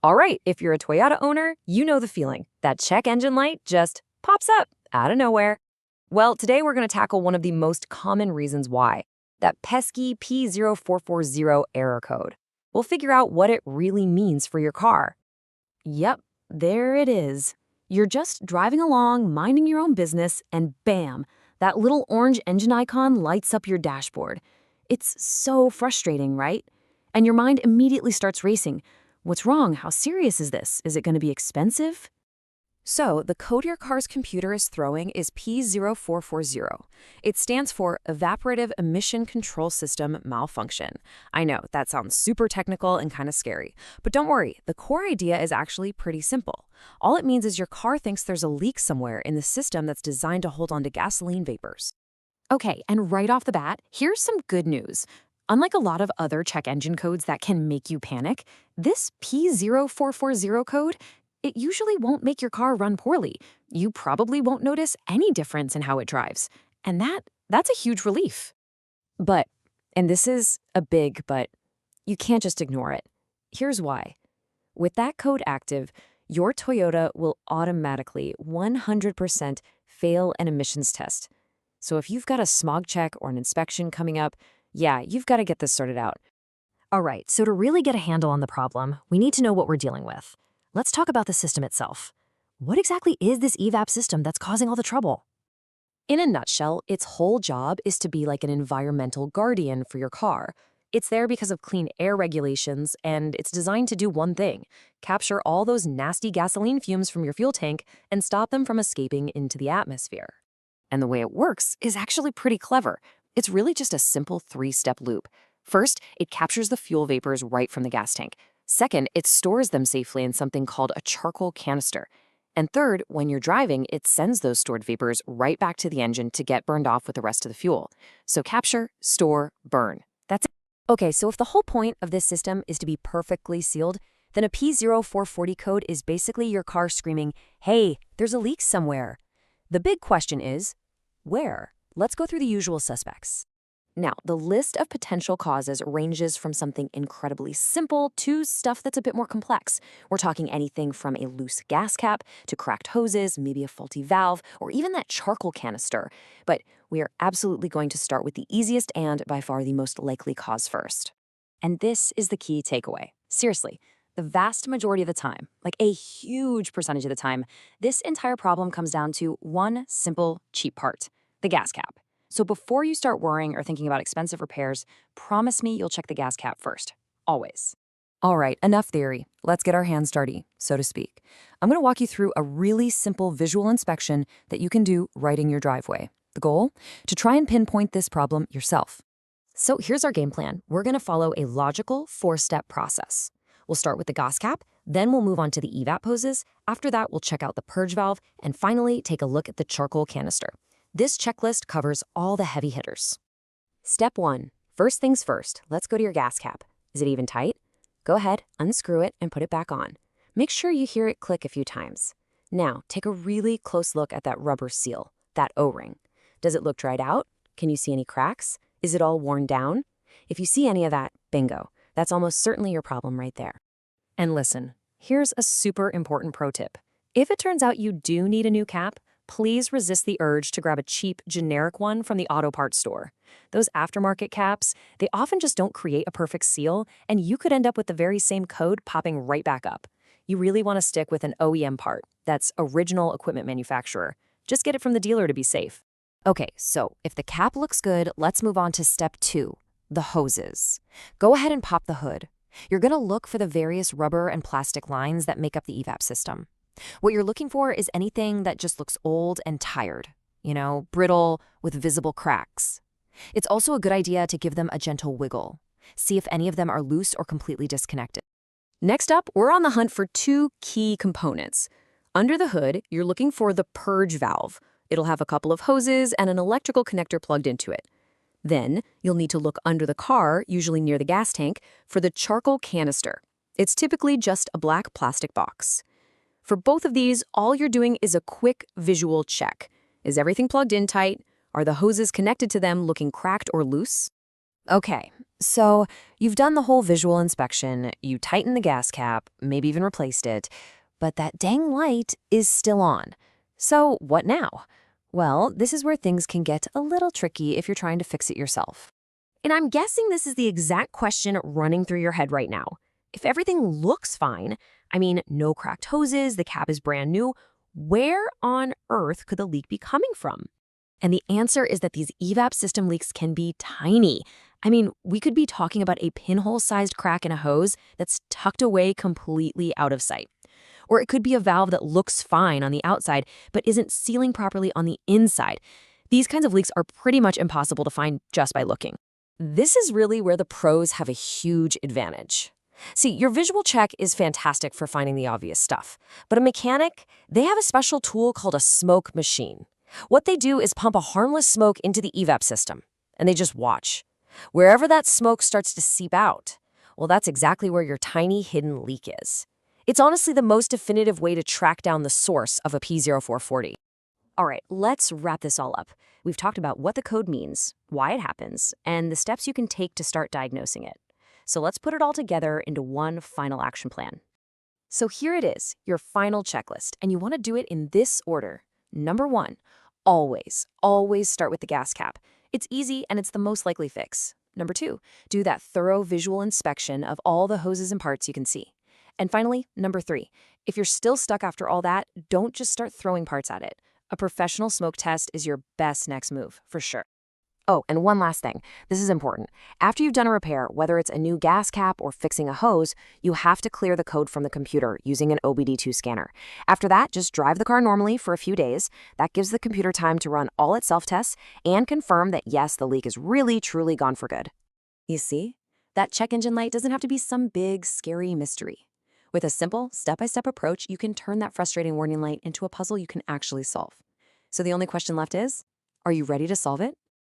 All right, if you're a Toyota owner, you know the feeling. That check engine light just pops up out of nowhere. Well, today we're going to tackle one of the most common reasons why, that pesky P0440 error code. We'll figure out what it really means for your car. Yep, there it is. You're just driving along, minding your own business, and bam, that little orange engine icon lights up your dashboard. It's so frustrating, right? And your mind immediately starts racing. What's wrong? How serious is this? Is it going to be expensive? So, the code your car's computer is throwing is P0440. It stands for Evaporative Emission Control System Malfunction. I know, that sounds super technical and kind of scary. But don't worry, the core idea is actually pretty simple. All it means is your car thinks there's a leak somewhere in the system that's designed to hold on to gasoline vapors. Okay, and right off the bat, here's some good news. Unlike a lot of other check engine codes that can make you panic, this P0440 code, it usually won't make your car run poorly. You probably won't notice any difference in how it drives. And that's a huge relief. But, and this is a big but, you can't just ignore it. Here's why. With that code active, your Toyota will automatically 100% fail an emissions test. So if you've got a smog check or an inspection coming up, yeah, you've got to get this sorted out. All right, so to really get a handle on the problem, we need to know what we're dealing with. Let's talk about the system itself. What exactly is this EVAP system that's causing all the trouble? In a nutshell, its whole job is to be like an environmental guardian for your car. It's there because of clean air regulations, and it's designed to do one thing: capture all those nasty gasoline fumes from your fuel tank and stop them from escaping into the atmosphere. And the way it works is actually pretty clever. It's really just a simple three-step loop. First, it captures the fuel vapors right from the gas tank. Second, it stores them safely in something called a charcoal canister. And third, when you're driving, it sends those stored vapors right back to the engine to get burned off with the rest of the fuel. So capture, store, burn. That's it. Okay, so if the whole point of this system is to be perfectly sealed, then a P0440 code is basically your car screaming, "Hey, there's a leak somewhere." The big question is, where? Let's go through the usual suspects. Now, the list of potential causes ranges from something incredibly simple to stuff that's a bit more complex. We're talking anything from a loose gas cap to cracked hoses, maybe a faulty valve, or even that charcoal canister. But we are absolutely going to start with the easiest and by far the most likely cause first. And this is the key takeaway. Seriously, the vast majority of the time, like a huge percentage of the time, this entire problem comes down to one simple, cheap part: the gas cap. So before you start worrying or thinking about expensive repairs, promise me you'll check the gas cap first. Always. All right, enough theory. Let's get our hands dirty, so to speak. I'm going to walk you through a really simple visual inspection that you can do right in your driveway. The goal? To try and pinpoint this problem yourself. So here's our game plan. We're going to follow a logical 4-step process. We'll start with the gas cap, then we'll move on to the EVAP hoses. After that, we'll check out the purge valve, and finally take a look at the charcoal canister. This checklist covers all the heavy hitters. Step 1. First things first, let's go to your gas cap. Is it even tight? Go ahead, unscrew it, and put it back on. Make sure you hear it click a few times. Now, take a really close look at that rubber seal, that O-ring. Does it look dried out? Can you see any cracks? Is it all worn down? If you see any of that, bingo. That's almost certainly your problem right there. And listen, here's a super important pro tip. If it turns out you do need a new cap, please resist the urge to grab a cheap, generic one from the auto parts store. Those aftermarket caps, they often just don't create a perfect seal, and you could end up with the very same code popping right back up. You really want to stick with an OEM part, that's original equipment manufacturer. Just get it from the dealer to be safe. Okay, so if the cap looks good, let's move on to step 2, the hoses. Go ahead and pop the hood. You're going to look for the various rubber and plastic lines that make up the EVAP system. What you're looking for is anything that just looks old and tired, brittle with visible cracks. It's also a good idea to give them a gentle wiggle. See if any of them are loose or completely disconnected. Next up, we're on the hunt for 2 key components. Under the hood, you're looking for the purge valve. It'll have a couple of hoses and an electrical connector plugged into it. Then, you'll need to look under the car, usually near the gas tank, for the charcoal canister. It's typically just a black plastic box. For both of these, all you're doing is a quick visual check. Is everything plugged in tight? Are the hoses connected to them looking cracked or loose? Okay, so you've done the whole visual inspection, you tightened the gas cap, maybe even replaced it, but that dang light is still on. So what now? Well, this is where things can get a little tricky if you're trying to fix it yourself. And I'm guessing this is the exact question running through your head right now. If everything looks fine, I mean, no cracked hoses, the cap is brand new, where on earth could the leak be coming from? And the answer is that these EVAP system leaks can be tiny. I mean, we could be talking about a pinhole-sized crack in a hose that's tucked away completely out of sight. Or it could be a valve that looks fine on the outside but isn't sealing properly on the inside. These kinds of leaks are pretty much impossible to find just by looking. This is really where the pros have a huge advantage. See, your visual check is fantastic for finding the obvious stuff, but a mechanic, they have a special tool called a smoke machine. What they do is pump a harmless smoke into the EVAP system, and they just watch. Wherever that smoke starts to seep out, well, that's exactly where your tiny hidden leak is. It's honestly the most definitive way to track down the source of a P0440. All right, let's wrap this all up. We've talked about what the code means, why it happens, and the steps you can take to start diagnosing it. So let's put it all together into one final action plan. So here it is, your final checklist, and you want to do it in this order. Number 1, always start with the gas cap. It's easy and it's the most likely fix. Number 2, do that thorough visual inspection of all the hoses and parts you can see. And finally, number 3, if you're still stuck after all that, don't just start throwing parts at it. A professional smoke test is your best next move, for sure. Oh, and one last thing. This is important. After you've done a repair, whether it's a new gas cap or fixing a hose, you have to clear the code from the computer using an OBD2 scanner. After that, just drive the car normally for a few days. That gives the computer time to run all its self-tests and confirm that, yes, the leak is really, truly gone for good. You see? That check engine light doesn't have to be some big, scary mystery. With a simple, step-by-step approach, you can turn that frustrating warning light into a puzzle you can actually solve. So the only question left is, are you ready to solve it?